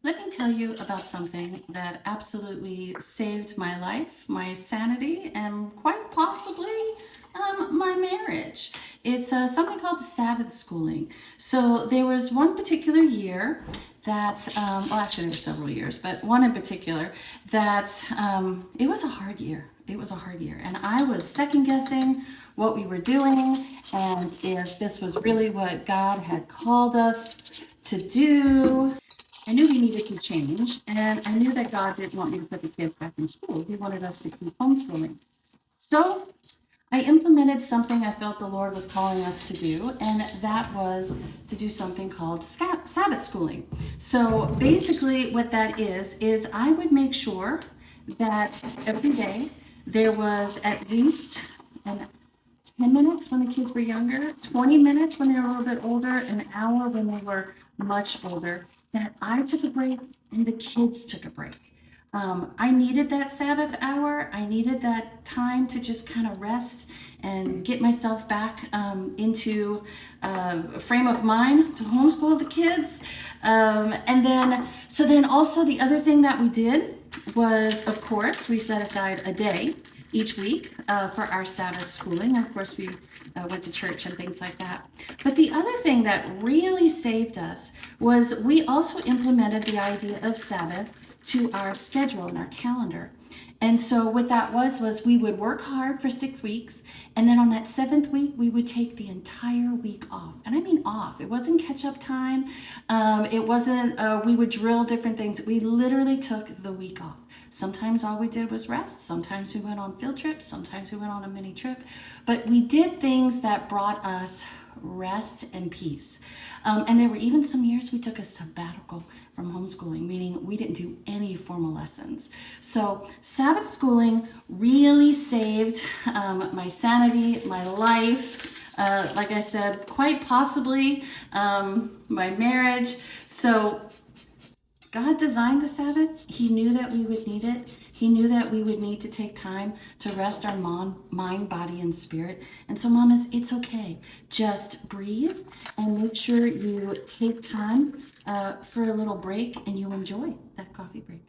Let me tell you about something that absolutely saved my life, my sanity, and quite possibly my marriage. It's something called Sabbath Schooling. So there was one particular year that, well, actually, there were several years, but one in particular that it was a hard year. It was a hard year. And I was second guessing what we were doing and if this was really what God had called us to do. I knew we needed to change, and I knew that God didn't want me to put the kids back in school. He wanted us to keep homeschooling. So I implemented something I felt the Lord was calling us to do, and that was to do something called Sabbath schooling. So basically, what that is I would make sure that every day there was at least an 10 minutes when the kids were younger, 20 minutes when they were a little bit older, an hour when they were much older, that I took a break and the kids took a break. I needed that Sabbath hour. I needed that time to just kind of rest and get myself back into a frame of mind to homeschool the kids. So then also the other thing that we did was, of course, we set aside a day each week for our Sabbath schooling. And of course, we went to church and things like that. But the other thing that really saved us was we also implemented the idea of Sabbath to our schedule and our calendar. And so what that was we would work hard for 6 weeks, and then on that seventh week, we would take the entire week off. And I mean off. It wasn't catch-up time. It wasn't, we would drill different things. We literally took the week off. Sometimes all we did was rest. Sometimes we went on field trips. Sometimes we went on a mini trip. But we did things that brought us rest and peace. And there were even some years we took a sabbatical from homeschooling, meaning we didn't do any formal lessons. So Sabbath schooling really saved my sanity, my life. Like I said, quite possibly my marriage. So God designed the Sabbath. He knew that we would need it. He knew that we would need to take time to rest our mind, body, and spirit. And so, mamas, it's okay. Just breathe and make sure you take time for a little break and you enjoy that coffee break.